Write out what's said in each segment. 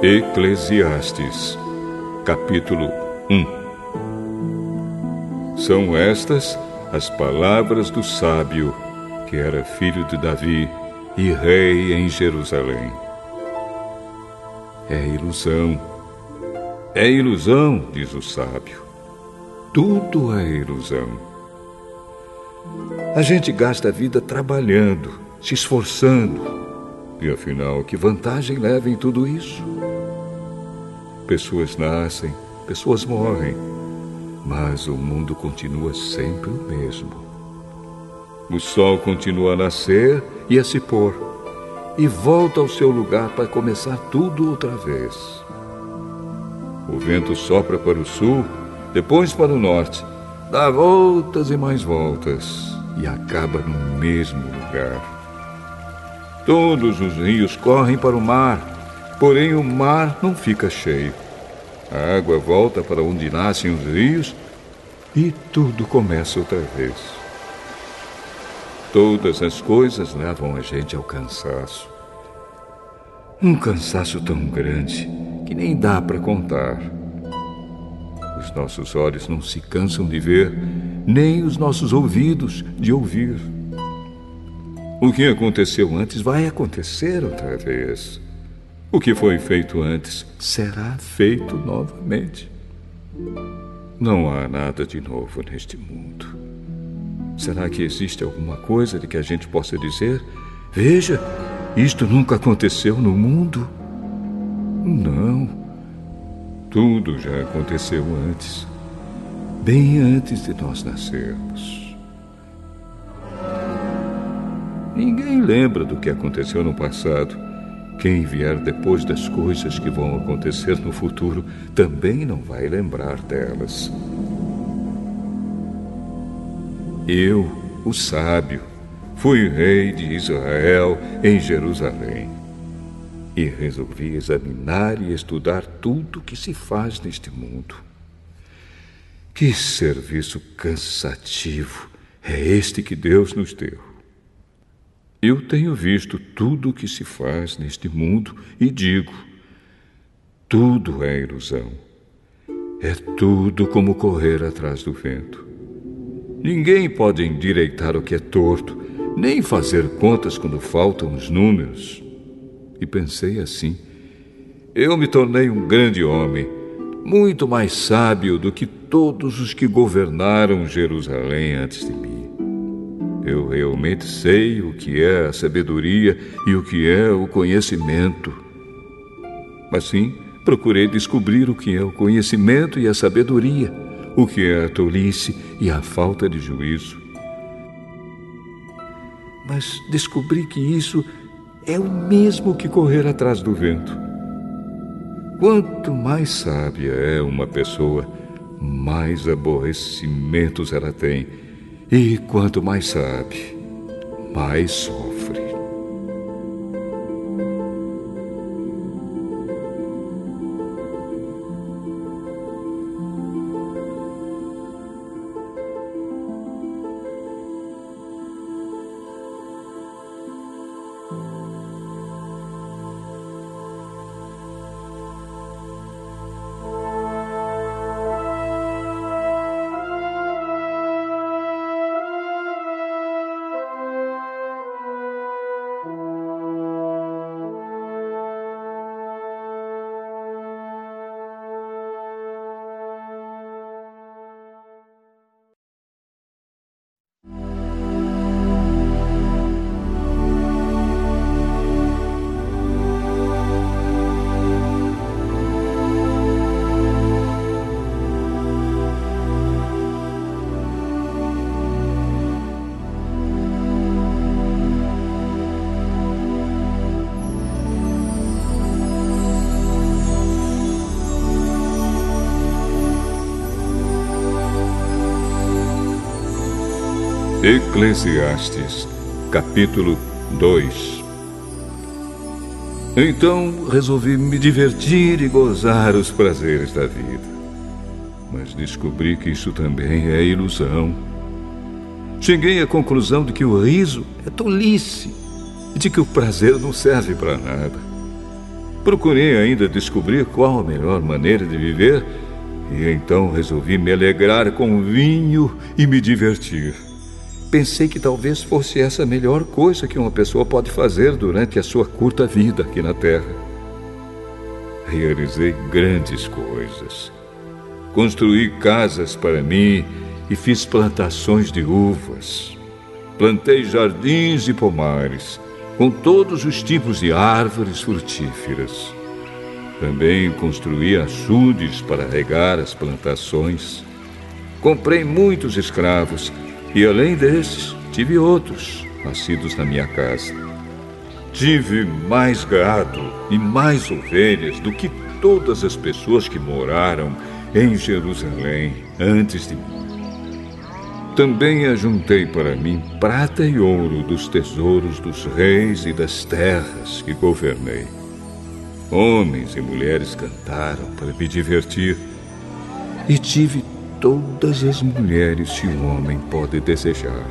Eclesiastes, capítulo 1. São estas as palavras do sábio, que era filho de Davi e rei em Jerusalém. É ilusão, diz o sábio. Tudo é ilusão. A gente gasta a vida trabalhando, se esforçando. E afinal, que vantagem leva em tudo isso? Pessoas nascem, pessoas morrem, mas o mundo continua sempre o mesmo. O sol continua a nascer e a se pôr, e volta ao seu lugar para começar tudo outra vez. O vento sopra para o sul, depois para o norte, dá voltas e mais voltas, e acaba no mesmo lugar. Todos os rios correm para o mar, porém o mar não fica cheio. A água volta para onde nascem os rios e tudo começa outra vez. Todas as coisas levam a gente ao cansaço. Um cansaço tão grande que nem dá para contar. Os nossos olhos não se cansam de ver, nem os nossos ouvidos de ouvir. O que aconteceu antes vai acontecer outra vez. O que foi feito antes será feito novamente. Não há nada de novo neste mundo. Será que existe alguma coisa de que a gente possa dizer: veja, isto nunca aconteceu no mundo? Não. Tudo já aconteceu antes, bem antes de nós nascermos. Ninguém lembra do que aconteceu no passado. Quem vier depois das coisas que vão acontecer no futuro também não vai lembrar delas. Eu, o sábio, fui rei de Israel em Jerusalém e resolvi examinar e estudar tudo que se faz neste mundo. Que serviço cansativo é este que Deus nos deu! Eu tenho visto tudo o que se faz neste mundo e digo: tudo é ilusão. É tudo como correr atrás do vento. Ninguém pode endireitar o que é torto, nem fazer contas quando faltam os números. E pensei assim: eu me tornei um grande homem, muito mais sábio do que todos os que governaram Jerusalém antes de mim. Eu realmente sei o que é a sabedoria e o que é o conhecimento. Assim, procurei descobrir o que é o conhecimento e a sabedoria, o que é a tolice e a falta de juízo. Mas descobri que isso é o mesmo que correr atrás do vento. Quanto mais sábia é uma pessoa, mais aborrecimentos ela tem. E quanto mais sabe, mais sofre. Eclesiastes, capítulo 2. Então resolvi me divertir e gozar os prazeres da vida. Mas descobri que isso também é ilusão. Cheguei à conclusão de que o riso é tolice e de que o prazer não serve para nada. Procurei ainda descobrir qual a melhor maneira de viver e então resolvi me alegrar com vinho e me divertir. Pensei que talvez fosse essa a melhor coisa que uma pessoa pode fazer durante a sua curta vida aqui na Terra. Realizei grandes coisas. Construí casas para mim e fiz plantações de uvas. Plantei jardins e pomares, com todos os tipos de árvores frutíferas. Também construí açudes para regar as plantações. Comprei muitos escravos e, além desses, tive outros nascidos na minha casa. Tive mais gado e mais ovelhas do que todas as pessoas que moraram em Jerusalém antes de mim. Também ajuntei para mim prata e ouro dos tesouros dos reis e das terras que governei. Homens e mulheres cantaram para me divertir e tive todas as mulheres que um homem pode desejar.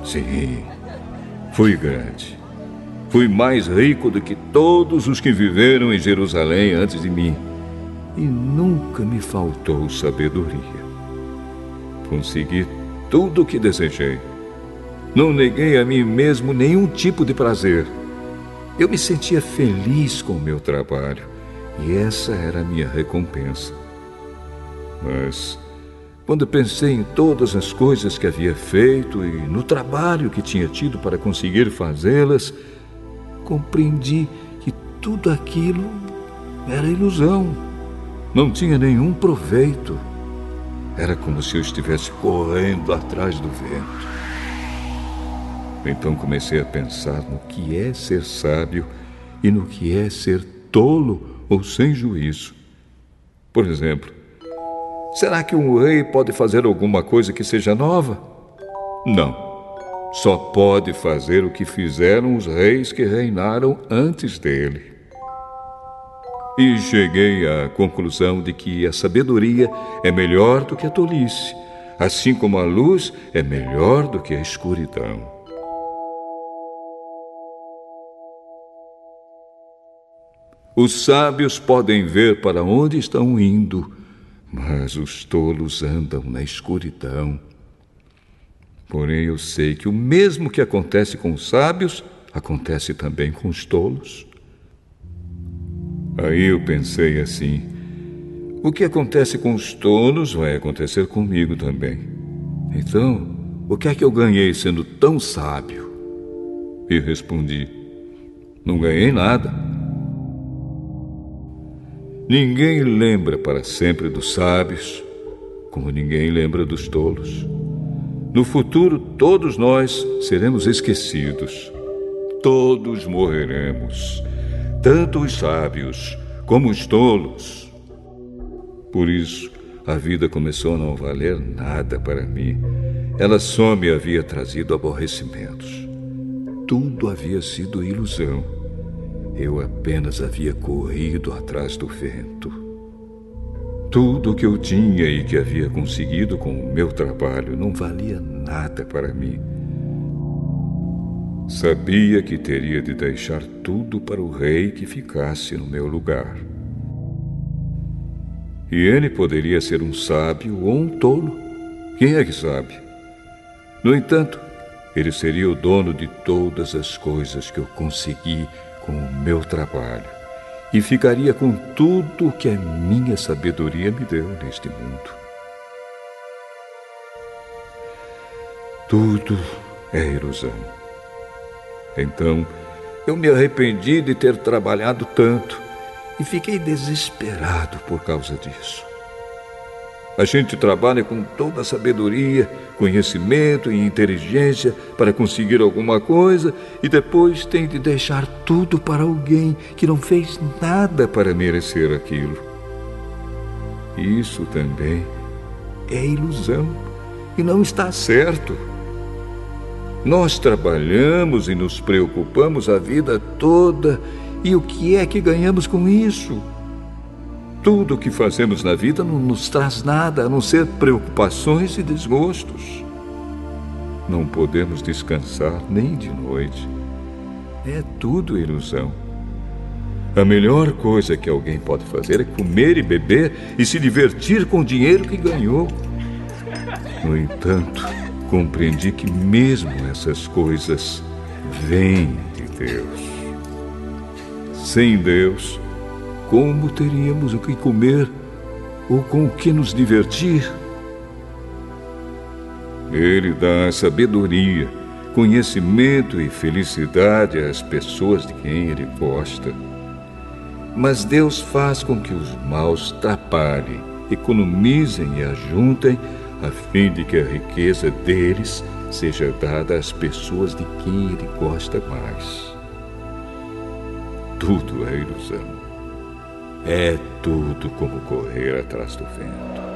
Sim, fui grande. Fui mais rico do que todos os que viveram em Jerusalém antes de mim. E nunca me faltou sabedoria. Consegui tudo o que desejei. Não neguei a mim mesmo nenhum tipo de prazer. Eu me sentia feliz com o meu trabalho e essa era a minha recompensa. Mas, quando pensei em todas as coisas que havia feito e no trabalho que tinha tido para conseguir fazê-las, compreendi que tudo aquilo era ilusão. Não tinha nenhum proveito. Era como se eu estivesse correndo atrás do vento. Então comecei a pensar no que é ser sábio e no que é ser tolo ou sem juízo. Por exemplo, será que um rei pode fazer alguma coisa que seja nova? Não. Só pode fazer o que fizeram os reis que reinaram antes dele. E cheguei à conclusão de que a sabedoria é melhor do que a tolice, assim como a luz é melhor do que a escuridão. Os sábios podem ver para onde estão indo, mas os tolos andam na escuridão. Porém, eu sei que o mesmo que acontece com os sábios, acontece também com os tolos. Aí eu pensei assim: o que acontece com os tolos vai acontecer comigo também. Então, o que é que eu ganhei sendo tão sábio? E respondi: não ganhei nada. Ninguém lembra para sempre dos sábios, como ninguém lembra dos tolos. No futuro, todos nós seremos esquecidos. Todos morreremos. Tanto os sábios como os tolos. Por isso, a vida começou a não valer nada para mim. Ela só me havia trazido aborrecimentos. Tudo havia sido ilusão. Eu apenas havia corrido atrás do vento. Tudo o que eu tinha e que havia conseguido com o meu trabalho não valia nada para mim. Sabia que teria de deixar tudo para o rei que ficasse no meu lugar. E ele poderia ser um sábio ou um tolo. Quem é que sabe? No entanto, ele seria o dono de todas as coisas que eu consegui com o meu trabalho e ficaria com tudo o que a minha sabedoria me deu neste mundo. Tudo é ilusão. Então, eu me arrependi de ter trabalhado tanto e fiquei desesperado por causa disso. A gente trabalha com toda a sabedoria, conhecimento e inteligência para conseguir alguma coisa e depois tem de deixar tudo para alguém que não fez nada para merecer aquilo. Isso também é ilusão e não está certo. Nós trabalhamos e nos preocupamos a vida toda, e o que é que ganhamos com isso? Tudo o que fazemos na vida não nos traz nada, a não ser preocupações e desgostos. Não podemos descansar nem de noite. É tudo ilusão. A melhor coisa que alguém pode fazer é comer e beber e se divertir com o dinheiro que ganhou. No entanto, compreendi que mesmo essas coisas vêm de Deus. Sem Deus, como teríamos o que comer ou com o que nos divertir? Ele dá sabedoria, conhecimento e felicidade às pessoas de quem Ele gosta. Mas Deus faz com que os maus trabalhem, economizem e ajuntem, a fim de que a riqueza deles seja dada às pessoas de quem Ele gosta mais. Tudo é ilusão. É tudo como correr atrás do vento.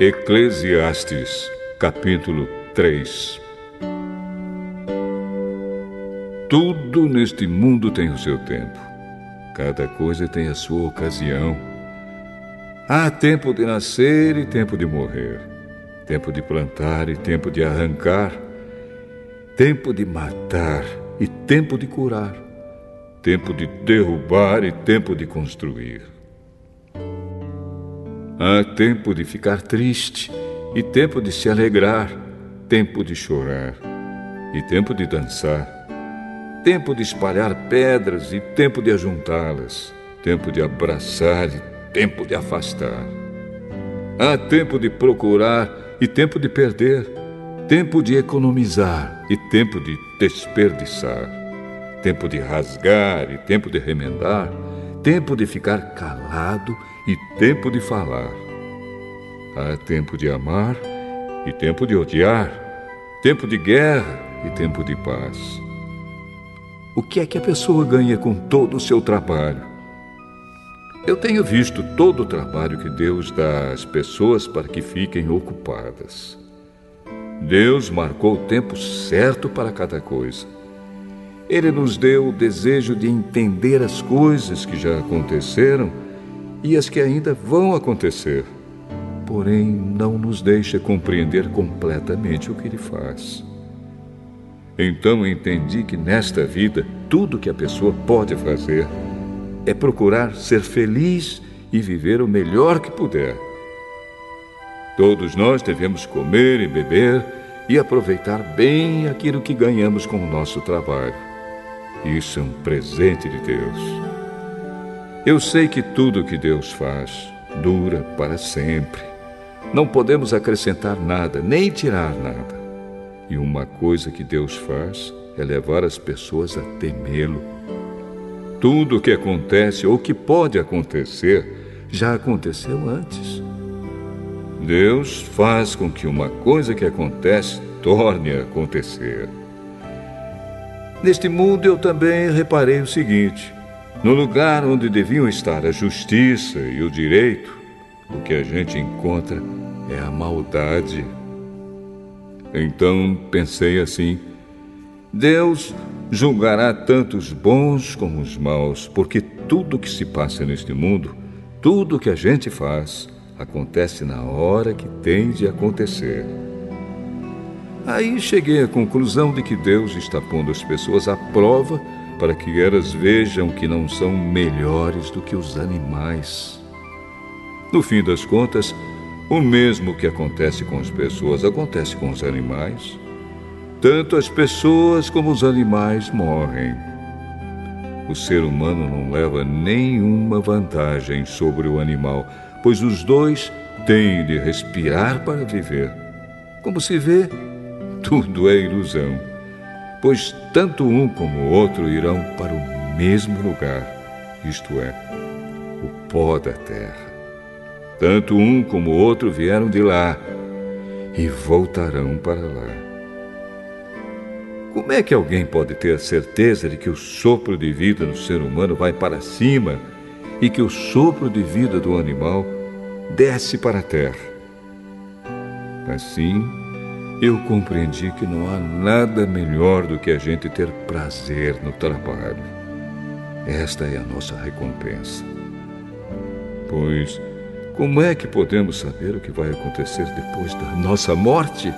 Eclesiastes, capítulo 3. Tudo neste mundo tem o seu tempo. Cada coisa tem a sua ocasião. Há tempo de nascer e tempo de morrer. Tempo de plantar e tempo de arrancar. Tempo de matar e tempo de curar. Tempo de derrubar e tempo de construir. Há tempo de ficar triste e tempo de se alegrar, tempo de chorar e tempo de dançar, tempo de espalhar pedras e tempo de ajuntá-las, tempo de abraçar e tempo de afastar. Há tempo de procurar e tempo de perder, tempo de economizar e tempo de desperdiçar, tempo de rasgar e tempo de remendar, tempo de ficar calado e tempo de falar. Há tempo de amar e tempo de odiar, tempo de guerra e tempo de paz. O que é que a pessoa ganha com todo o seu trabalho? Eu tenho visto todo o trabalho que Deus dá às pessoas para que fiquem ocupadas. Deus marcou o tempo certo para cada coisa. Ele nos deu o desejo de entender as coisas que já aconteceram e as que ainda vão acontecer. Porém, não nos deixa compreender completamente o que Ele faz. Então entendi que nesta vida, tudo que a pessoa pode fazer é procurar ser feliz e viver o melhor que puder. Todos nós devemos comer e beber e aproveitar bem aquilo que ganhamos com o nosso trabalho. Isso é um presente de Deus. Eu sei que tudo que Deus faz dura para sempre. Não podemos acrescentar nada, nem tirar nada. E uma coisa que Deus faz é levar as pessoas a temê-lo. Tudo o que acontece ou que pode acontecer já aconteceu antes. Deus faz com que uma coisa que acontece torne a acontecer. Neste mundo eu também reparei o seguinte: no lugar onde deviam estar a justiça e o direito, o que a gente encontra é a maldade. Então pensei assim: Deus julgará tanto os bons como os maus, porque tudo que se passa neste mundo, tudo que a gente faz, acontece na hora que tem de acontecer. Aí cheguei à conclusão de que Deus está pondo as pessoas à prova para que elas vejam que não são melhores do que os animais. No fim das contas, o mesmo que acontece com as pessoas acontece com os animais. Tanto as pessoas como os animais morrem. O ser humano não leva nenhuma vantagem sobre o animal, pois os dois têm de respirar para viver. Como se vê, tudo é ilusão. pois tanto um como o outro irão para o mesmo lugar, isto é, o pó da terra. Tanto um como o outro vieram de lá e voltarão para lá. Como é que alguém pode ter a certeza de que o sopro de vida do ser humano vai para cima e que o sopro de vida do animal desce para a terra? Assim, eu compreendi que não há nada melhor do que a gente ter prazer no trabalho. Esta é a nossa recompensa. Pois, como é que podemos saber o que vai acontecer depois da nossa morte?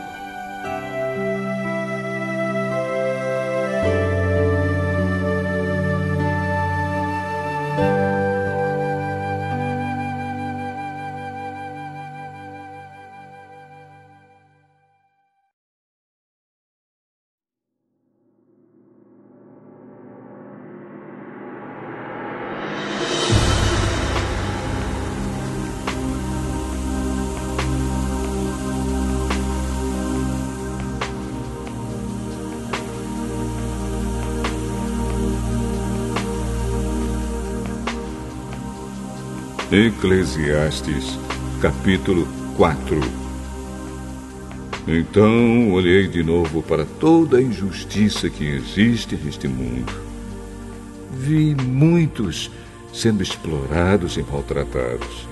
Eclesiastes, capítulo 4. Então olhei de novo para toda a injustiça que existe neste mundo. Vi muitos sendo explorados e maltratados.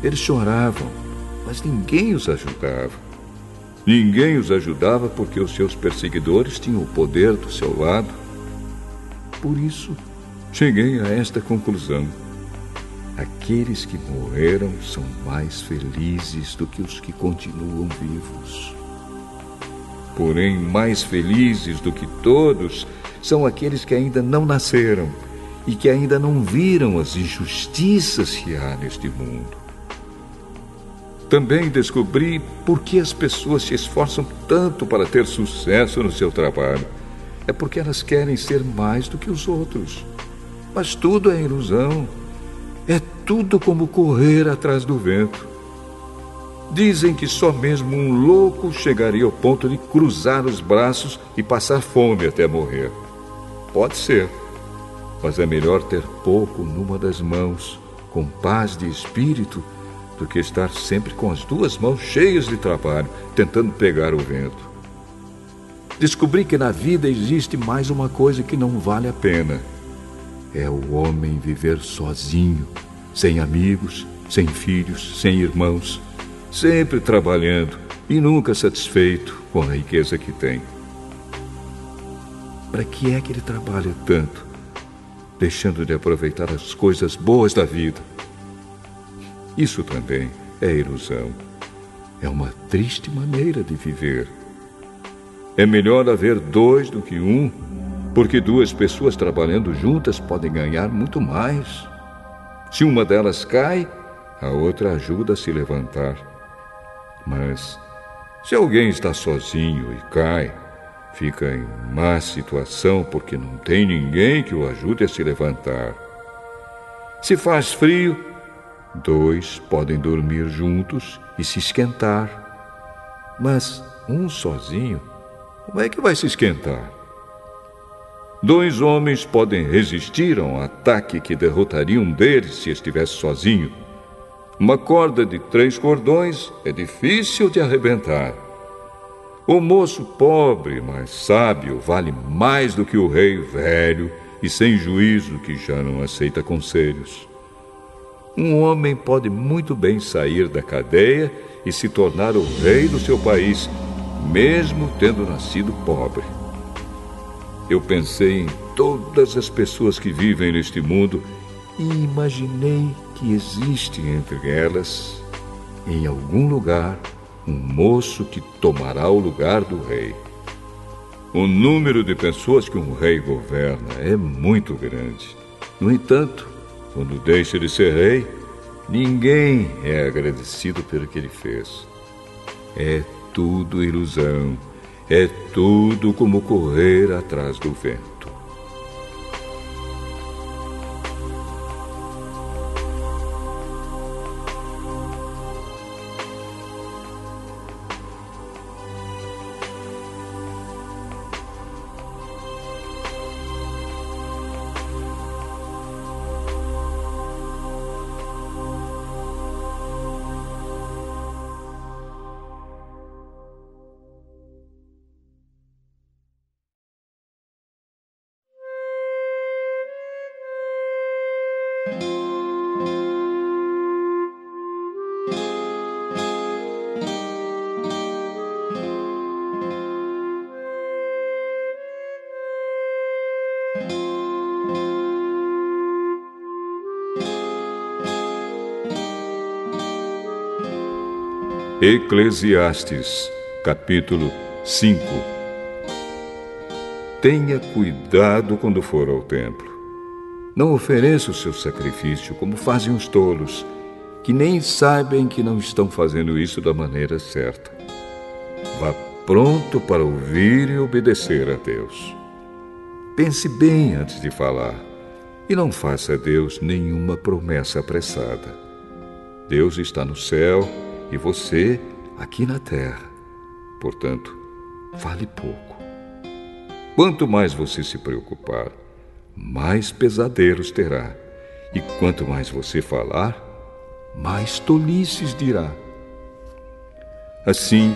Eles choravam, mas ninguém os ajudava. Ninguém os ajudava porque os seus perseguidores tinham o poder do seu lado. Por isso, cheguei a esta conclusão. Aqueles que morreram são mais felizes do que os que continuam vivos. Porém, mais felizes do que todos são aqueles que ainda não nasceram e que ainda não viram as injustiças que há neste mundo. Também descobri por que as pessoas se esforçam tanto para ter sucesso no seu trabalho. É porque elas querem ser mais do que os outros. Mas tudo é ilusão. É tudo como correr atrás do vento. Dizem que só mesmo um louco chegaria ao ponto de cruzar os braços e passar fome até morrer. Pode ser, mas é melhor ter pouco numa das mãos, com paz de espírito, do que estar sempre com as duas mãos cheias de trabalho, tentando pegar o vento. Descobri que na vida existe mais uma coisa que não vale a pena. É o homem viver sozinho, sem amigos, sem filhos, sem irmãos, sempre trabalhando e nunca satisfeito com a riqueza que tem. Para que é que ele trabalha tanto, deixando de aproveitar as coisas boas da vida? Isso também é ilusão. É uma triste maneira de viver. É melhor haver dois do que um, porque duas pessoas trabalhando juntas podem ganhar muito mais. Se uma delas cai, a outra ajuda a se levantar. Mas, se alguém está sozinho e cai, fica em má situação porque não tem ninguém que o ajude a se levantar. Se faz frio, dois podem dormir juntos e se esquentar. Mas um sozinho, como é que vai se esquentar? Dois homens podem resistir a um ataque que derrotaria um deles se estivesse sozinho. Uma corda de 3 cordões é difícil de arrebentar. O moço pobre, mas sábio, vale mais do que o rei velho e sem juízo que já não aceita conselhos. Um homem pode muito bem sair da cadeia e se tornar o rei do seu país, mesmo tendo nascido pobre. Eu pensei em todas as pessoas que vivem neste mundo e imaginei que existe entre elas, em algum lugar, um moço que tomará o lugar do rei. O número de pessoas que um rei governa é muito grande. No entanto, quando deixa de ser rei, ninguém é agradecido pelo que ele fez. É tudo ilusão. É tudo como correr atrás do vento. Eclesiastes, capítulo 5. Tenha cuidado quando for ao templo. Não ofereça o seu sacrifício como fazem os tolos, que nem sabem que não estão fazendo isso da maneira certa. Vá pronto para ouvir e obedecer a Deus. Pense bem antes de falar e não faça a Deus nenhuma promessa apressada. Deus está no céu e você aqui na terra. Portanto, fale pouco. Quanto mais você se preocupar, mais pesadelos terá. E quanto mais você falar, mais tolices dirá. Assim,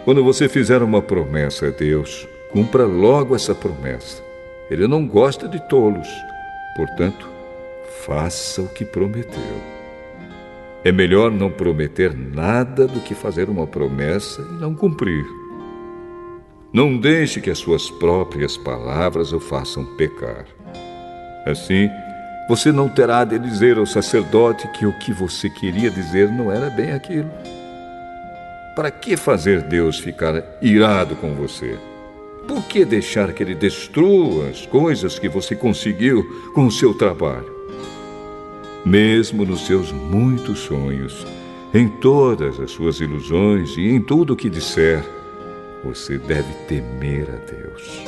quando você fizer uma promessa a Deus, cumpra logo essa promessa. Ele não gosta de tolos. Portanto, faça o que prometeu. É melhor não prometer nada do que fazer uma promessa e não cumprir. Não deixe que as suas próprias palavras o façam pecar. Assim, você não terá de dizer ao sacerdote que o que você queria dizer não era bem aquilo. Para que fazer Deus ficar irado com você? Por que deixar que Ele destrua as coisas que você conseguiu com o seu trabalho? Mesmo nos seus muitos sonhos, em todas as suas ilusões e em tudo o que disser, você deve temer a Deus.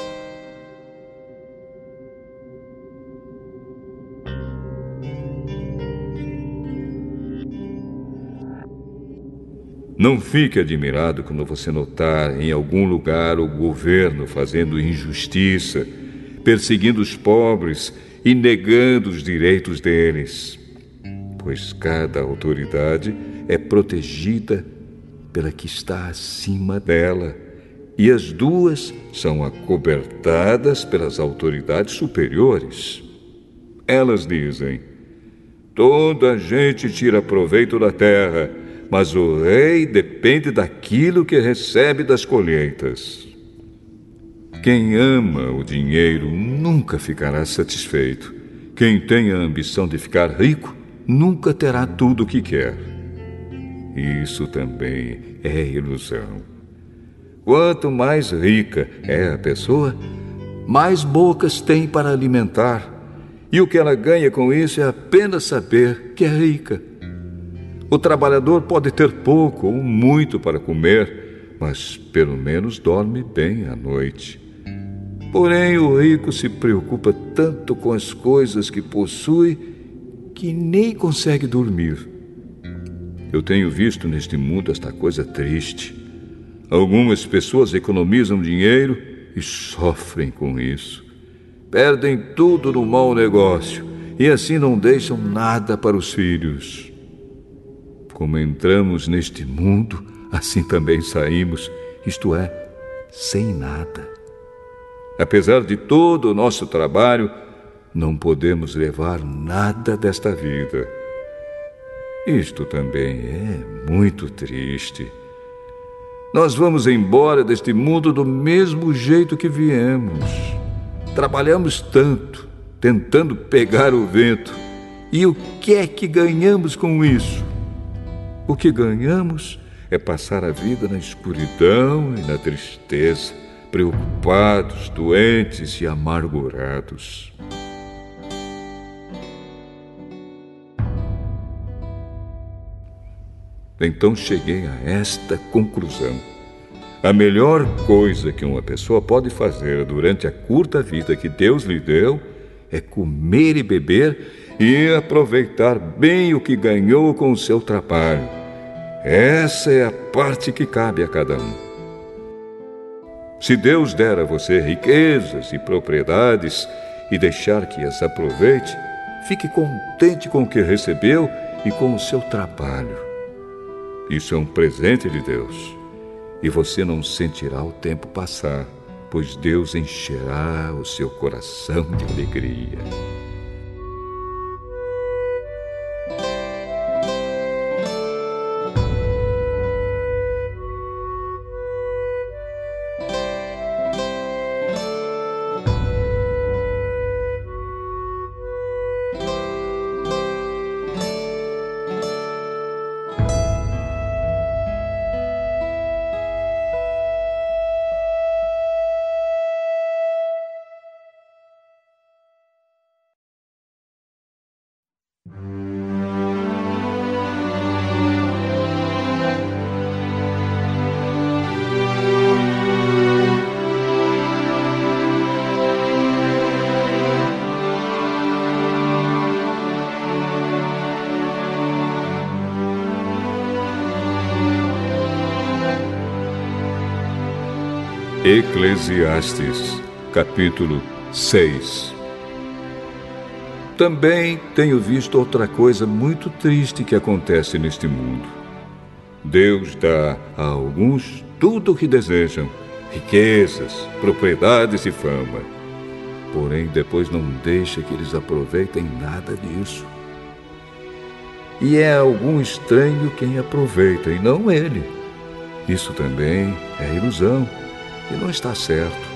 Não fique admirado quando você notar em algum lugar o governo fazendo injustiça, perseguindo os pobres e negando os direitos deles, pois cada autoridade é protegida pela que está acima dela, e as duas são acobertadas pelas autoridades superiores. Elas dizem: toda a gente tira proveito da terra, mas o rei depende daquilo que recebe das colheitas. Quem ama o dinheiro nunca ficará satisfeito. Quem tem a ambição de ficar rico nunca terá tudo o que quer. Isso também é ilusão. Quanto mais rica é a pessoa, mais bocas tem para alimentar. E o que ela ganha com isso é apenas saber que é rica. O trabalhador pode ter pouco ou muito para comer, mas pelo menos dorme bem à noite. Porém, o rico se preocupa tanto com as coisas que possui que nem consegue dormir. Eu tenho visto neste mundo esta coisa triste. Algumas pessoas economizam dinheiro e sofrem com isso. Perdem tudo no mau negócio e assim não deixam nada para os filhos. Como entramos neste mundo, assim também saímos, isto é, sem nada. Apesar de todo o nosso trabalho, não podemos levar nada desta vida. Isto também é muito triste. Nós vamos embora deste mundo do mesmo jeito que viemos. Trabalhamos tanto, tentando pegar o vento. E o que é que ganhamos com isso? O que ganhamos é passar a vida na escuridão e na tristeza, preocupados, doentes e amargurados. Então cheguei a esta conclusão. A melhor coisa que uma pessoa pode fazer durante a curta vida que Deus lhe deu é comer e beber e aproveitar bem o que ganhou com o seu trabalho. Essa é a parte que cabe a cada um. Se Deus der a você riquezas e propriedades e deixar que as aproveite, fique contente com o que recebeu e com o seu trabalho. Isso é um presente de Deus, e você não sentirá o tempo passar, pois Deus encherá o seu coração de alegria. Eclesiastes, capítulo 6. Também tenho visto outra coisa muito triste que acontece neste mundo. Deus dá a alguns tudo o que desejam, riquezas, propriedades e fama. Porém, depois não deixa que eles aproveitem nada disso. E é algum estranho quem aproveita, e não ele. Isso também é ilusão, e não está certo.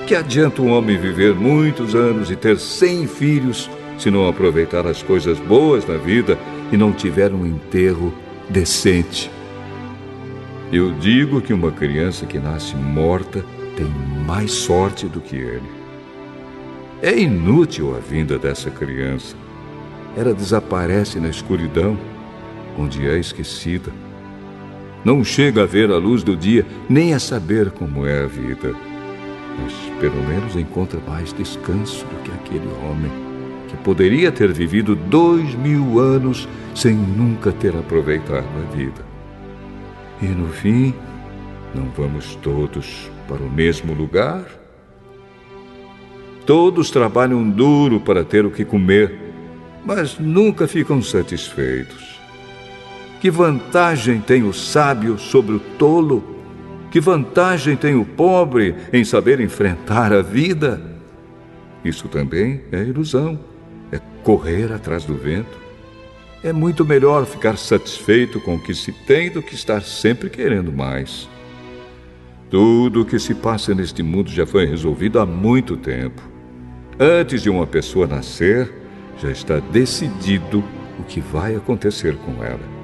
Que adianta um homem viver muitos anos e ter 100 filhos se não aproveitar as coisas boas da vida e não tiver um enterro decente? Eu digo que uma criança que nasce morta tem mais sorte do que ele. É inútil a vinda dessa criança. Ela desaparece na escuridão, onde é esquecida. Não chega a ver a luz do dia, nem a saber como é a vida. Mas pelo menos encontra mais descanso do que aquele homem que poderia ter vivido 2000 anos sem nunca ter aproveitado a vida. E no fim, não vamos todos para o mesmo lugar? Todos trabalham duro para ter o que comer, mas nunca ficam satisfeitos. Que vantagem tem o sábio sobre o tolo? Que vantagem tem o pobre em saber enfrentar a vida? Isso também é ilusão, é correr atrás do vento. É muito melhor ficar satisfeito com o que se tem do que estar sempre querendo mais. Tudo o que se passa neste mundo já foi resolvido há muito tempo. Antes de uma pessoa nascer, já está decidido o que vai acontecer com ela.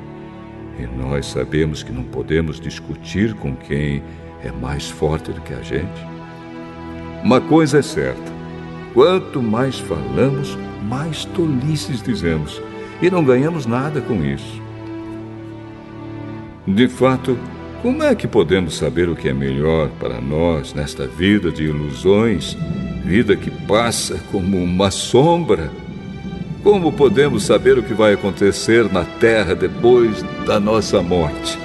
E nós sabemos que não podemos discutir com quem é mais forte do que a gente. Uma coisa é certa: quanto mais falamos, mais tolices dizemos, e não ganhamos nada com isso. De fato, como é que podemos saber o que é melhor para nós nesta vida de ilusões, vida que passa como uma sombra? Como podemos saber o que vai acontecer na terra depois da nossa morte?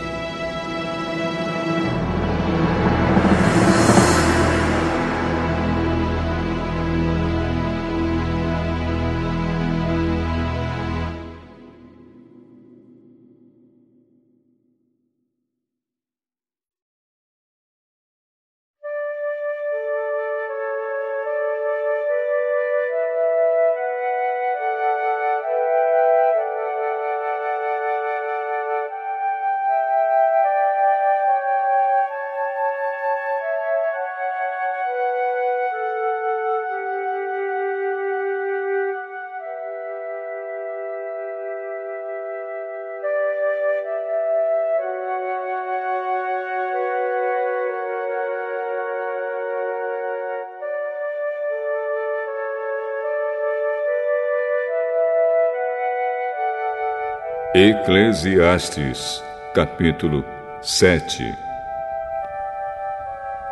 Eclesiastes, capítulo 7.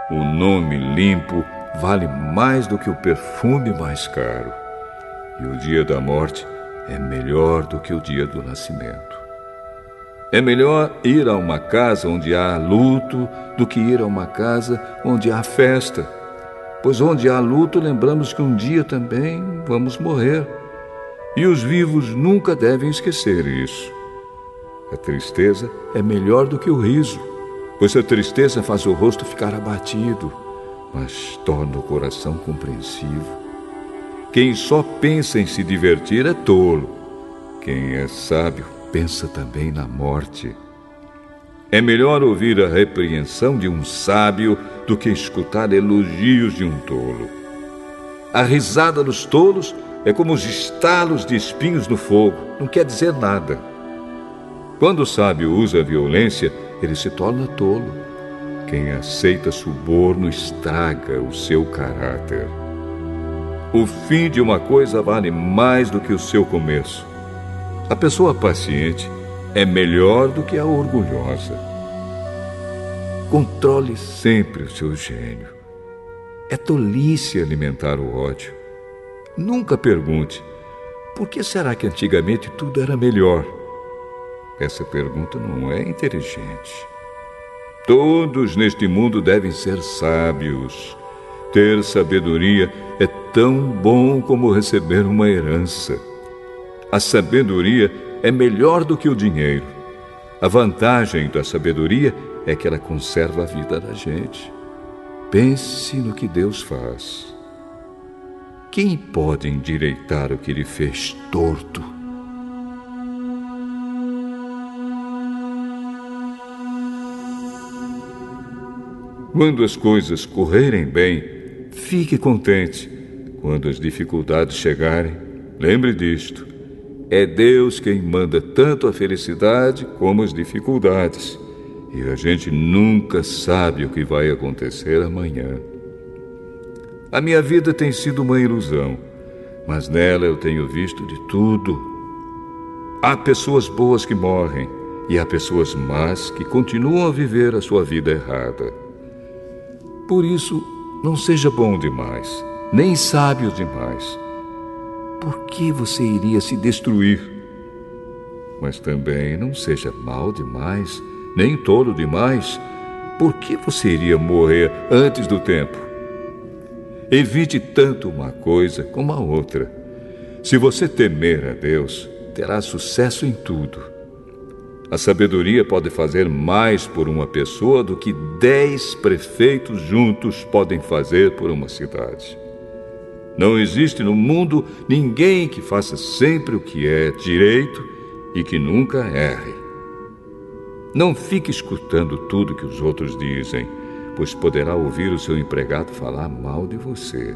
O nome limpo vale mais do que o perfume mais caro, e o dia da morte é melhor do que o dia do nascimento. É melhor ir a uma casa onde há luto do que ir a uma casa onde há festa, pois onde há luto lembramos que um dia também vamos morrer. E os vivos nunca devem esquecer isso. A tristeza é melhor do que o riso, pois a tristeza faz o rosto ficar abatido, mas torna o coração compreensivo. Quem só pensa em se divertir é tolo. Quem é sábio pensa também na morte. É melhor ouvir a repreensão de um sábio do que escutar elogios de um tolo. A risada dos tolos é como os estalos de espinhos no fogo, não quer dizer nada. Quando o sábio usa a violência, ele se torna tolo. Quem aceita suborno estraga o seu caráter. O fim de uma coisa vale mais do que o seu começo. A pessoa paciente é melhor do que a orgulhosa. Controle sempre o seu gênio. É tolice alimentar o ódio. Nunca pergunte: por que será que antigamente tudo era melhor? Essa pergunta não é inteligente. Todos neste mundo devem ser sábios. Ter sabedoria é tão bom como receber uma herança. A sabedoria é melhor do que o dinheiro. A vantagem da sabedoria é que ela conserva a vida da gente. Pense no que Deus faz. Quem pode endireitar o que Ele fez torto? Quando as coisas correrem bem, fique contente. Quando as dificuldades chegarem, lembre disto. É Deus quem manda tanto a felicidade como as dificuldades. E a gente nunca sabe o que vai acontecer amanhã. A minha vida tem sido uma ilusão, mas nela eu tenho visto de tudo. Há pessoas boas que morrem e há pessoas más que continuam a viver a sua vida errada. Por isso, não seja bom demais, nem sábio demais. Por que você iria se destruir? Mas também não seja mau demais, nem tolo demais. Por que você iria morrer antes do tempo? Evite tanto uma coisa como a outra. Se você temer a Deus, terá sucesso em tudo. A sabedoria pode fazer mais por uma pessoa do que 10 prefeitos juntos podem fazer por uma cidade. Não existe no mundo ninguém que faça sempre o que é direito e que nunca erre. Não fique escutando tudo que os outros dizem, pois poderá ouvir o seu empregado falar mal de você.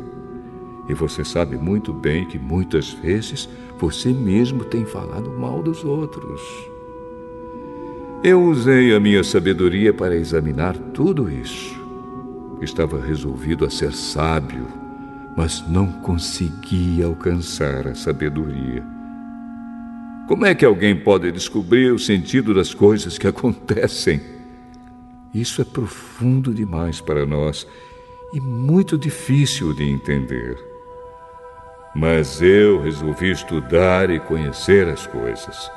E você sabe muito bem que muitas vezes você mesmo tem falado mal dos outros. Eu usei a minha sabedoria para examinar tudo isso. Estava resolvido a ser sábio, mas não conseguia alcançar a sabedoria. Como é que alguém pode descobrir o sentido das coisas que acontecem? Isso é profundo demais para nós e muito difícil de entender. Mas eu resolvi estudar e conhecer as coisas.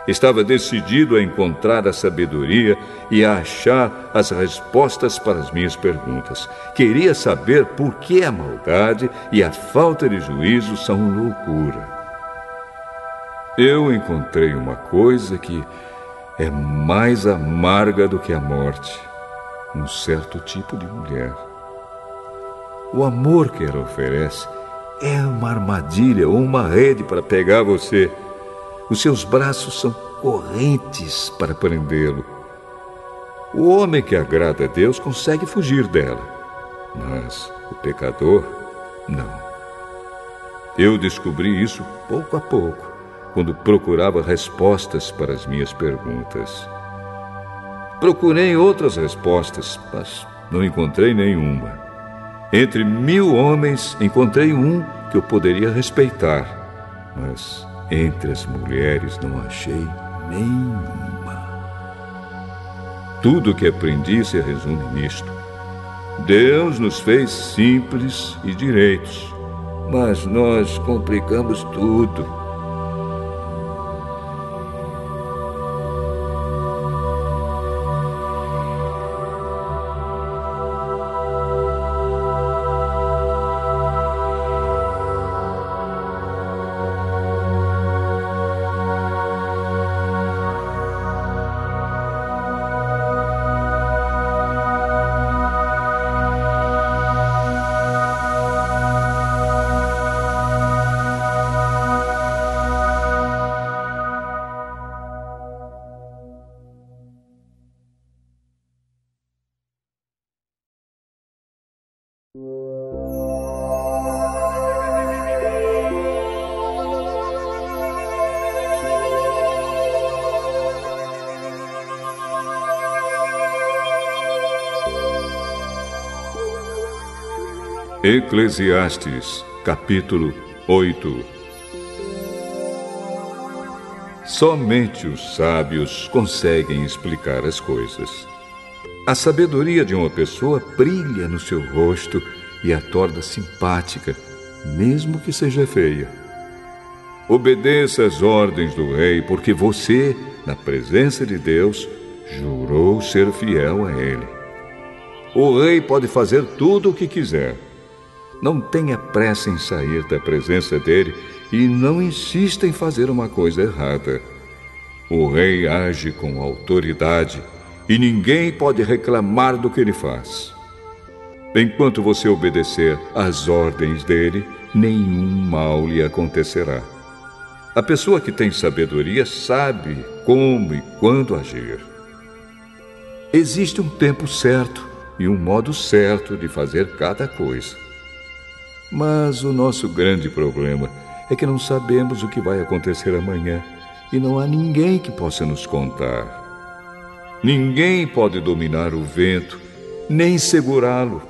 Estava decidido a encontrar a sabedoria e a achar as respostas para as minhas perguntas. Queria saber por que a maldade e a falta de juízo são loucura. Eu encontrei uma coisa que é mais amarga do que a morte: um certo tipo de mulher. O amor que ela oferece é uma armadilha ou uma rede para pegar você. Os seus braços são correntes para prendê-lo. O homem que agrada a Deus consegue fugir dela, mas o pecador, não. Eu descobri isso pouco a pouco, quando procurava respostas para as minhas perguntas. Procurei outras respostas, mas não encontrei nenhuma. Entre 1000 homens, encontrei um que eu poderia respeitar, mas entre as mulheres não achei nenhuma. Tudo o que aprendi se resume nisto. Deus nos fez simples e direitos, mas nós complicamos tudo. Eclesiastes, capítulo 8. Somente os sábios conseguem explicar as coisas. A sabedoria de uma pessoa brilha no seu rosto e a torna simpática, mesmo que seja feia. Obedeça às ordens do rei, porque você, na presença de Deus, jurou ser fiel a ele. O rei pode fazer tudo o que quiser. Não tenha pressa em sair da presença dele e não insista em fazer uma coisa errada. O rei age com autoridade e ninguém pode reclamar do que ele faz. Enquanto você obedecer às ordens dele, nenhum mal lhe acontecerá. A pessoa que tem sabedoria sabe como e quando agir. Existe um tempo certo e um modo certo de fazer cada coisa. Mas o nosso grande problema é que não sabemos o que vai acontecer amanhã e não há ninguém que possa nos contar. Ninguém pode dominar o vento, nem segurá-lo.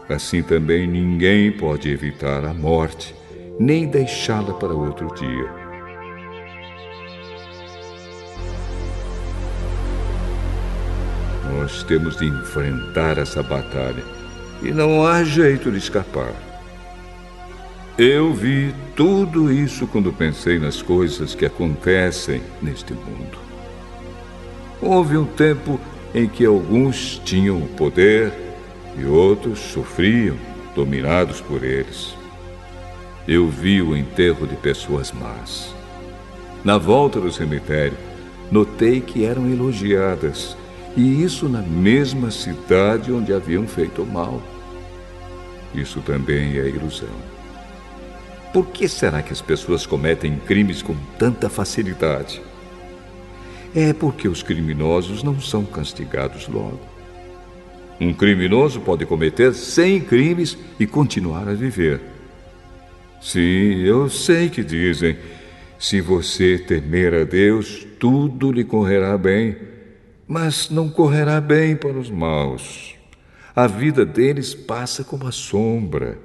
Assim também ninguém pode evitar a morte, nem deixá-la para outro dia. Nós temos de enfrentar essa batalha e não há jeito de escapar. Eu vi tudo isso quando pensei nas coisas que acontecem neste mundo. Houve um tempo em que alguns tinham o poder e outros sofriam, dominados por eles. Eu vi o enterro de pessoas más. Na volta do cemitério, notei que eram elogiadas, e isso na mesma cidade onde haviam feito mal. Isso também é ilusão. Por que será que as pessoas cometem crimes com tanta facilidade? É porque os criminosos não são castigados logo. Um criminoso pode cometer 100 crimes e continuar a viver. Sim, eu sei que dizem, se você temer a Deus, tudo lhe correrá bem, mas não correrá bem para os maus. A vida deles passa como a sombra.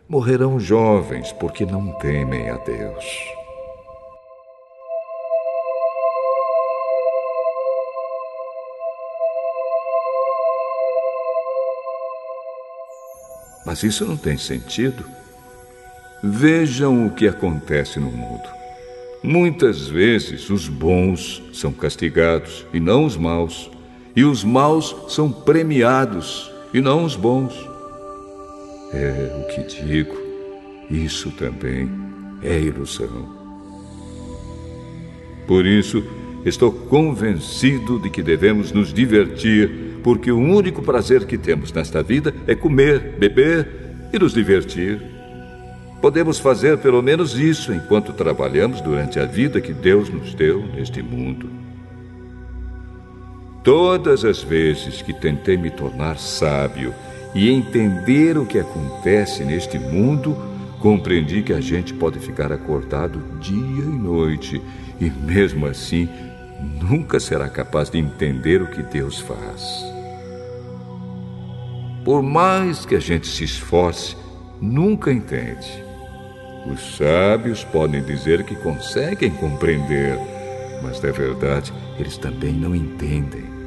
Morrerão jovens porque não temem a Deus. Mas isso não tem sentido. Vejam o que acontece no mundo. Muitas vezes os bons são castigados e não os maus, e os maus são premiados e não os bons. É o que digo, isso também é ilusão. Por isso, estou convencido de que devemos nos divertir, porque o único prazer que temos nesta vida é comer, beber e nos divertir. Podemos fazer pelo menos isso enquanto trabalhamos durante a vida que Deus nos deu neste mundo. Todas as vezes que tentei me tornar sábio e entender o que acontece neste mundo, compreendi que a gente pode ficar acordado dia e noite e, mesmo assim, nunca será capaz de entender o que Deus faz. Por mais que a gente se esforce, nunca entende. Os sábios podem dizer que conseguem compreender, mas, na verdade, eles também não entendem.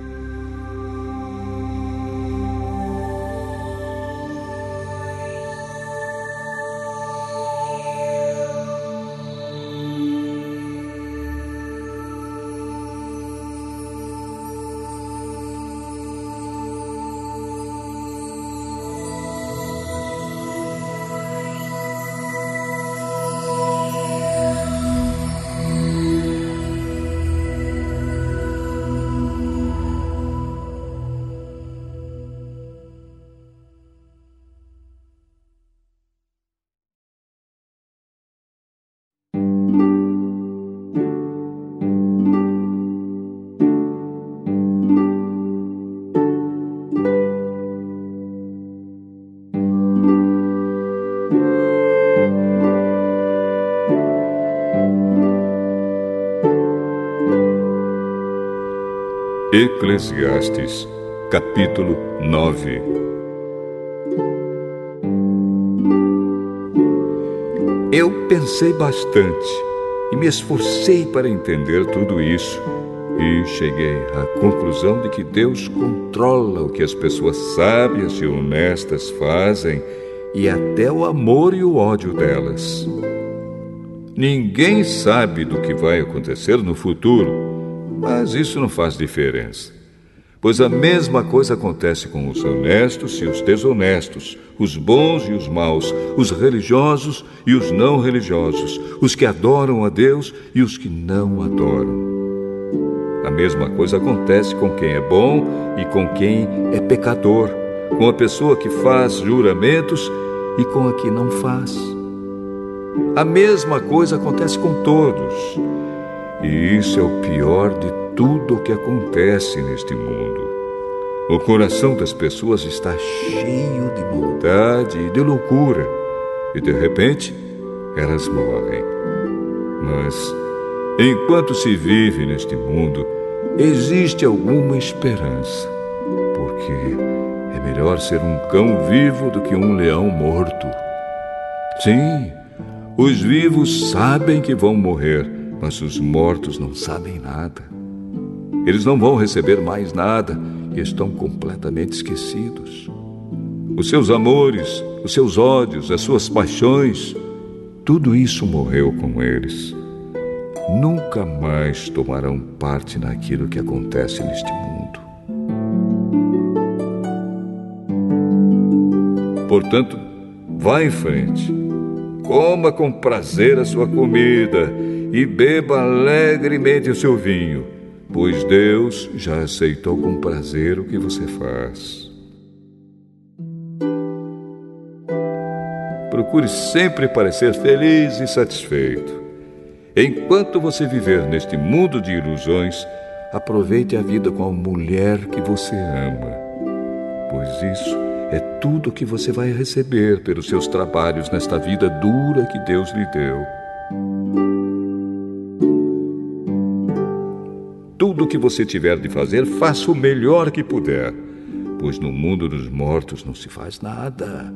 Eclesiastes, capítulo 9. Eu pensei bastante e me esforcei para entender tudo isso e cheguei à conclusão de que Deus controla o que as pessoas sábias e honestas fazem e até o amor e o ódio delas. Ninguém sabe do que vai acontecer no futuro, mas isso não faz diferença. Pois a mesma coisa acontece com os honestos e os desonestos, os bons e os maus, os religiosos e os não religiosos, os que adoram a Deus e os que não adoram. A mesma coisa acontece com quem é bom e com quem é pecador, com a pessoa que faz juramentos e com a que não faz. A mesma coisa acontece com todos. E isso é o pior de tudo o que acontece neste mundo. O coração das pessoas está cheio de maldade e de loucura, e de repente elas morrem. Mas, enquanto se vive neste mundo, existe alguma esperança, porque é melhor ser um cão vivo do que um leão morto. Sim, os vivos sabem que vão morrer, mas os mortos não sabem nada. Eles não vão receber mais nada e estão completamente esquecidos. Os seus amores, os seus ódios, as suas paixões, tudo isso morreu com eles. Nunca mais tomarão parte naquilo que acontece neste mundo. Portanto, vá em frente. Coma com prazer a sua comida e beba alegremente o seu vinho, pois Deus já aceitou com prazer o que você faz. Procure sempre parecer feliz e satisfeito. Enquanto você viver neste mundo de ilusões, aproveite a vida com a mulher que você ama, pois isso é tudo que você vai receber pelos seus trabalhos nesta vida dura que Deus lhe deu. Tudo o que você tiver de fazer, faça o melhor que puder, pois no mundo dos mortos não se faz nada.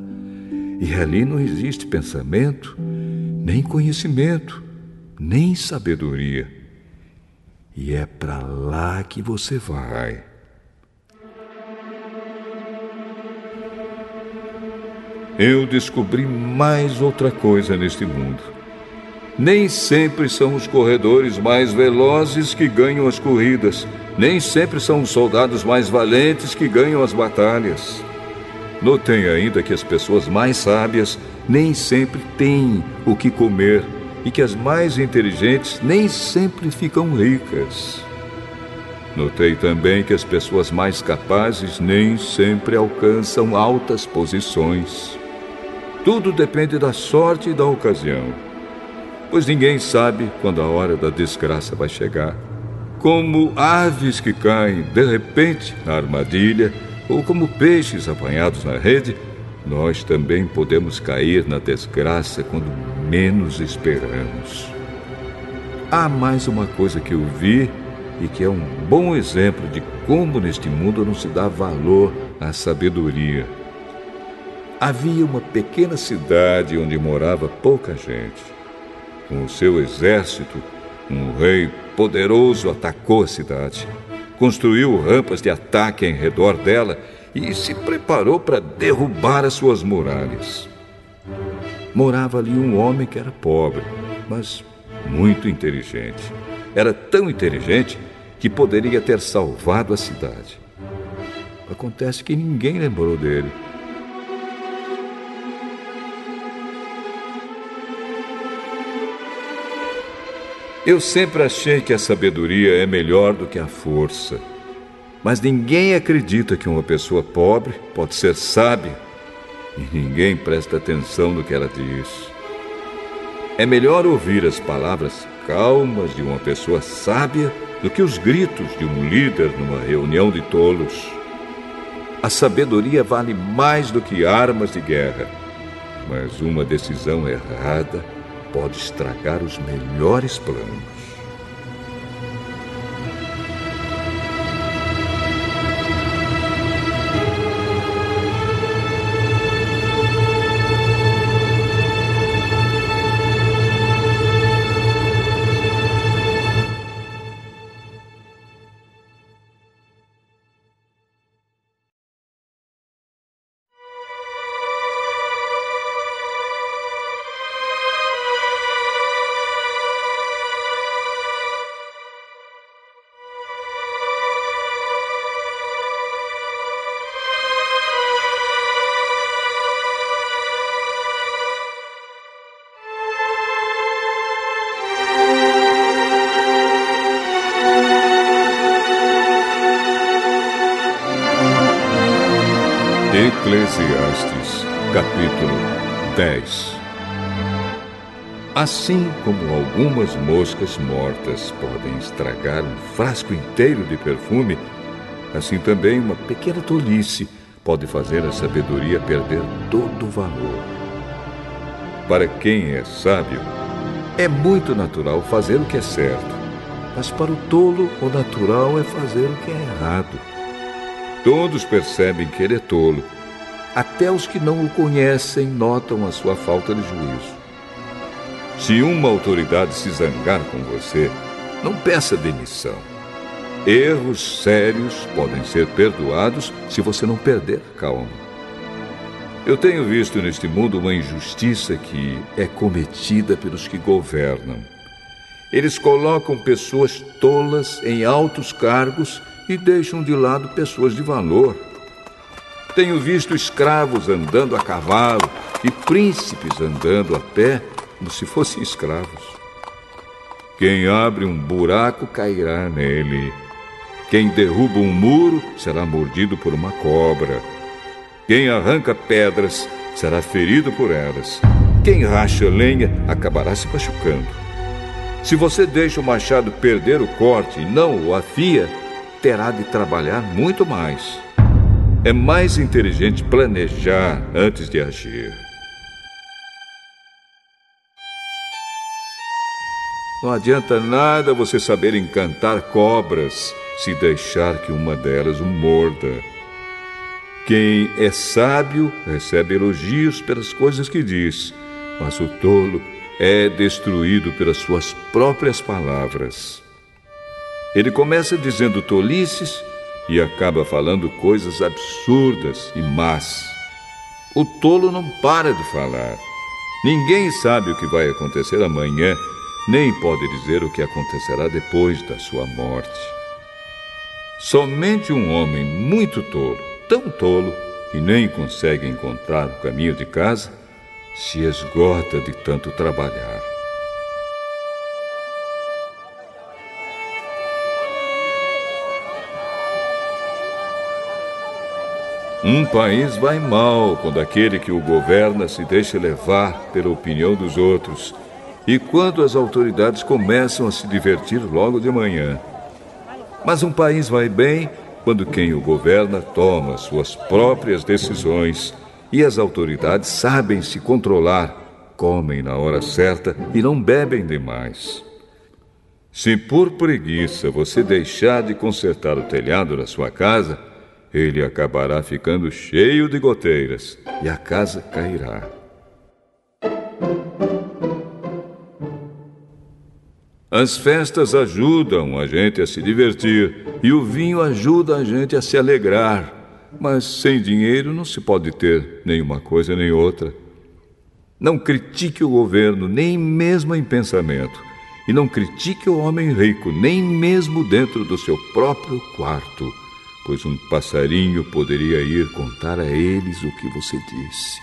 E ali não existe pensamento, nem conhecimento, nem sabedoria. E é para lá que você vai. Eu descobri mais outra coisa neste mundo. Nem sempre são os corredores mais velozes que ganham as corridas. Nem sempre são os soldados mais valentes que ganham as batalhas. Notei ainda que as pessoas mais sábias nem sempre têm o que comer e que as mais inteligentes nem sempre ficam ricas. Notei também que as pessoas mais capazes nem sempre alcançam altas posições. Tudo depende da sorte e da ocasião, pois ninguém sabe quando a hora da desgraça vai chegar. Como aves que caem de repente na armadilha, ou como peixes apanhados na rede, nós também podemos cair na desgraça quando menos esperamos. Há mais uma coisa que eu vi e que é um bom exemplo de como neste mundo não se dá valor à sabedoria. Havia uma pequena cidade onde morava pouca gente. Com o seu exército, um rei poderoso atacou a cidade, construiu rampas de ataque em redor dela e se preparou para derrubar as suas muralhas. Morava ali um homem que era pobre, mas muito inteligente. Era tão inteligente que poderia ter salvado a cidade. Acontece que ninguém lembrou dele. Eu sempre achei que a sabedoria é melhor do que a força. Mas ninguém acredita que uma pessoa pobre pode ser sábia. E ninguém presta atenção no que ela diz. É melhor ouvir as palavras calmas de uma pessoa sábia do que os gritos de um líder numa reunião de tolos. A sabedoria vale mais do que armas de guerra. Mas uma decisão errada pode estragar os melhores planos. Eclesiastes, capítulo 10. Assim como algumas moscas mortas podem estragar um frasco inteiro de perfume, assim também uma pequena tolice pode fazer a sabedoria perder todo o valor. Para quem é sábio, é muito natural fazer o que é certo, mas para o tolo, o natural é fazer o que é errado. Todos percebem que ele é tolo. Até os que não o conhecem notam a sua falta de juízo. Se uma autoridade se zangar com você, não peça demissão. Erros sérios podem ser perdoados se você não perder a calma. Eu tenho visto neste mundo uma injustiça que é cometida pelos que governam. Eles colocam pessoas tolas em altos cargos e deixam de lado pessoas de valor. Tenho visto escravos andando a cavalo e príncipes andando a pé como se fossem escravos. Quem abre um buraco cairá nele. Quem derruba um muro será mordido por uma cobra. Quem arranca pedras será ferido por elas. Quem racha lenha acabará se machucando. Se você deixa o machado perder o corte e não o afia, terá de trabalhar muito mais. É mais inteligente planejar antes de agir. Não adianta nada você saber encantar cobras se deixar que uma delas o morda. Quem é sábio recebe elogios pelas coisas que diz, mas o tolo é destruído pelas suas próprias palavras. Ele começa dizendo tolices e acaba falando coisas absurdas e más. O tolo não para de falar. Ninguém sabe o que vai acontecer amanhã, nem pode dizer o que acontecerá depois da sua morte. Somente um homem muito tolo, tão tolo, que nem consegue encontrar o caminho de casa, se esgota de tanto trabalhar. Um país vai mal quando aquele que o governa se deixa levar pela opinião dos outros e quando as autoridades começam a se divertir logo de manhã. Mas um país vai bem quando quem o governa toma suas próprias decisões e as autoridades sabem se controlar, comem na hora certa e não bebem demais. Se por preguiça você deixar de consertar o telhado da sua casa, ele acabará ficando cheio de goteiras e a casa cairá. As festas ajudam a gente a se divertir e o vinho ajuda a gente a se alegrar. Mas sem dinheiro não se pode ter nem uma coisa nem outra. Não critique o governo, nem mesmo em pensamento. E não critique o homem rico, nem mesmo dentro do seu próprio quarto, pois um passarinho poderia ir contar a eles o que você disse.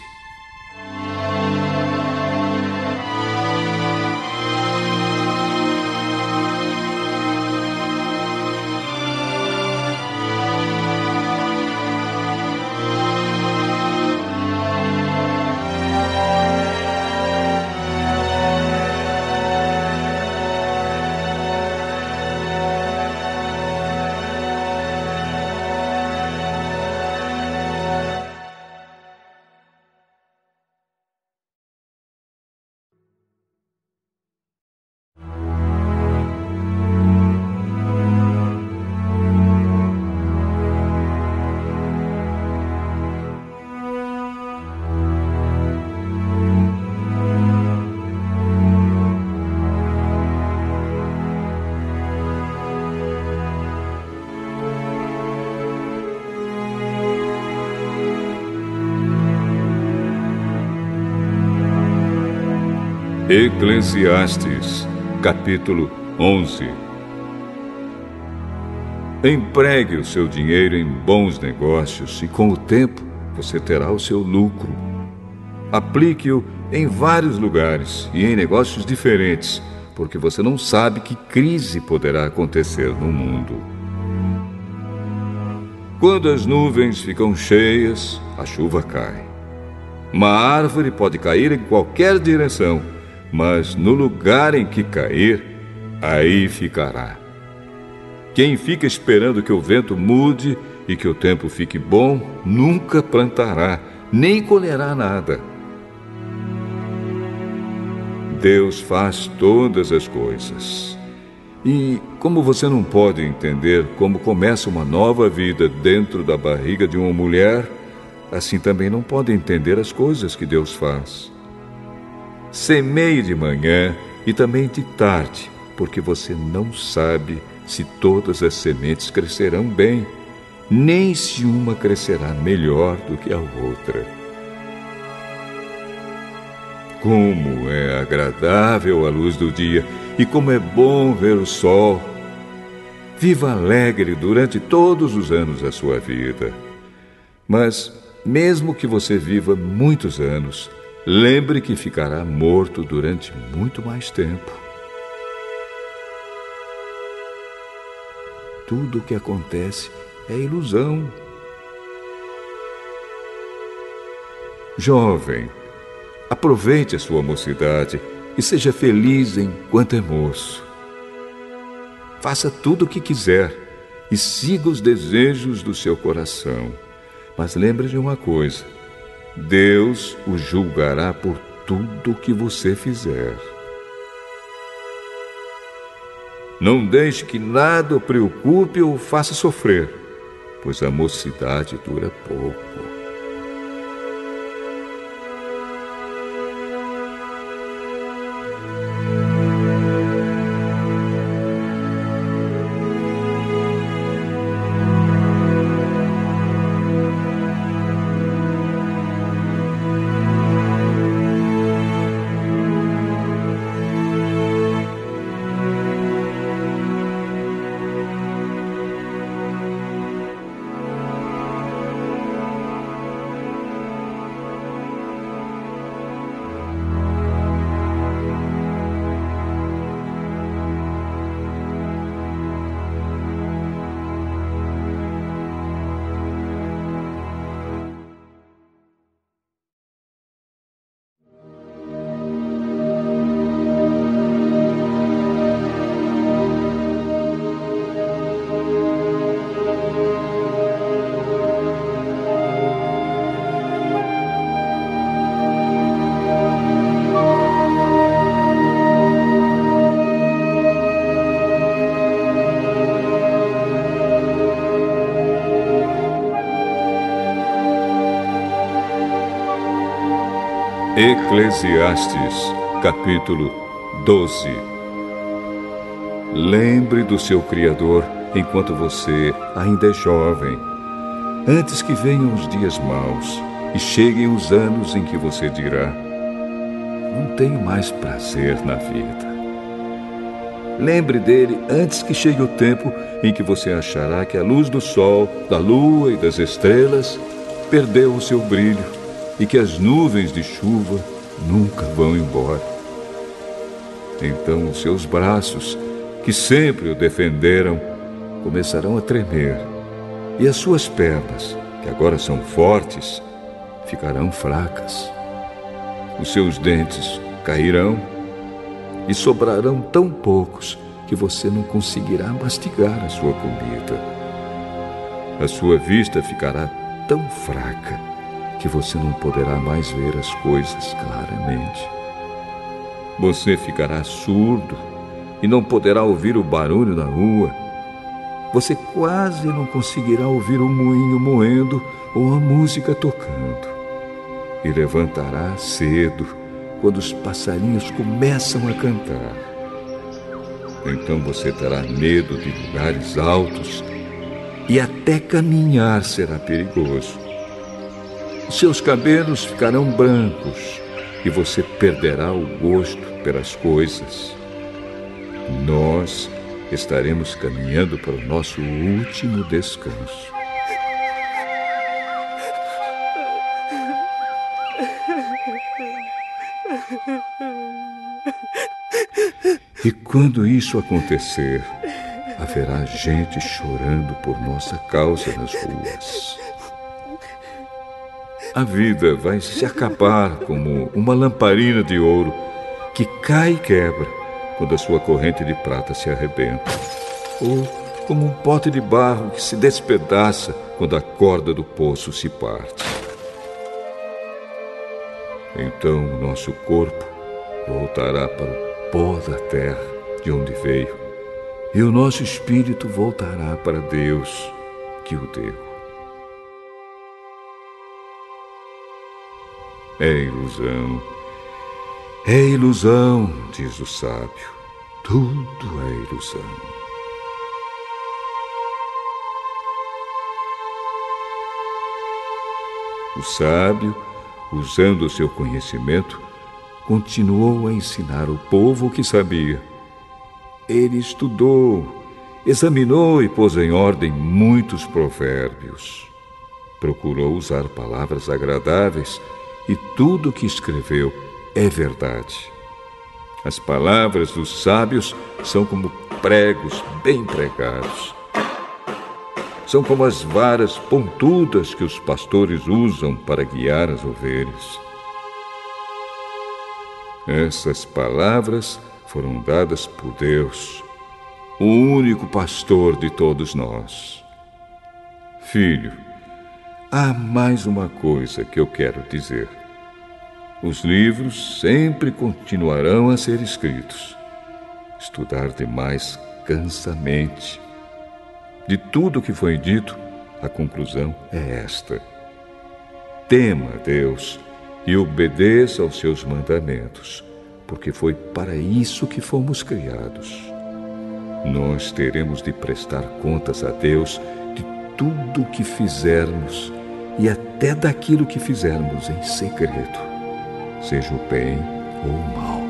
Eclesiastes, capítulo 11. Empregue o seu dinheiro em bons negócios e com o tempo você terá o seu lucro. Aplique-o em vários lugares e em negócios diferentes, porque você não sabe que crise poderá acontecer no mundo. Quando as nuvens ficam cheias, a chuva cai. Uma árvore pode cair em qualquer direção, mas no lugar em que cair, aí ficará. Quem fica esperando que o vento mude e que o tempo fique bom, nunca plantará, nem colherá nada. Deus faz todas as coisas. E como você não pode entender como começa uma nova vida dentro da barriga de uma mulher, assim também não pode entender as coisas que Deus faz. Semeie de manhã e também de tarde, porque você não sabe se todas as sementes crescerão bem, nem se uma crescerá melhor do que a outra. Como é agradável a luz do dia e como é bom ver o sol. Viva alegre durante todos os anos da sua vida. Mas, mesmo que você viva muitos anos, lembre que ficará morto durante muito mais tempo. Tudo o que acontece é ilusão. Jovem, aproveite a sua mocidade e seja feliz enquanto é moço. Faça tudo o que quiser e siga os desejos do seu coração. Mas lembre de uma coisa: Deus o julgará por tudo o que você fizer. Não deixe que nada o preocupe ou o faça sofrer, pois a mocidade dura pouco. Eclesiastes, capítulo 12. Lembre do seu Criador enquanto você ainda é jovem, antes que venham os dias maus e cheguem os anos em que você dirá: não tenho mais prazer na vida. Lembre dele antes que chegue o tempo em que você achará que a luz do sol, da lua e das estrelas perdeu o seu brilho e que as nuvens de chuva nunca vão embora. Então os seus braços, que sempre o defenderam, começarão a tremer, e as suas pernas, que agora são fortes, ficarão fracas. Os seus dentes cairão e sobrarão tão poucos que você não conseguirá mastigar a sua comida. A sua vista ficará tão fraca que você não poderá mais ver as coisas claramente. Você ficará surdo e não poderá ouvir o barulho da rua. Você quase não conseguirá ouvir o moinho moendo ou a música tocando. E levantará cedo, quando os passarinhos começam a cantar. Então você terá medo de lugares altos e até caminhar será perigoso. Seus cabelos ficarão brancos e você perderá o gosto pelas coisas. Nós estaremos caminhando para o nosso último descanso. E quando isso acontecer, haverá gente chorando por nossa causa nas ruas. A vida vai se acabar como uma lamparina de ouro que cai e quebra quando a sua corrente de prata se arrebenta, ou como um pote de barro que se despedaça quando a corda do poço se parte. Então o nosso corpo voltará para o pó da terra de onde veio, e o nosso espírito voltará para Deus que o deu. É ilusão, diz o sábio. Tudo é ilusão. O sábio, usando o seu conhecimento, continuou a ensinar o povo o que sabia. Ele estudou, examinou e pôs em ordem muitos provérbios. Procurou usar palavras agradáveis e tudo o que escreveu é verdade. As palavras dos sábios são como pregos bem pregados. São como as varas pontudas que os pastores usam para guiar as ovelhas. Essas palavras foram dadas por Deus, o único pastor de todos nós. Filho, há mais uma coisa que eu quero dizer. Os livros sempre continuarão a ser escritos. Estudar demais cansa a mente. De tudo o que foi dito, a conclusão é esta: tema a Deus e obedeça aos seus mandamentos, porque foi para isso que fomos criados. Nós teremos de prestar contas a Deus de tudo o que fizermos e até daquilo que fizermos em segredo, seja o bem ou o mal.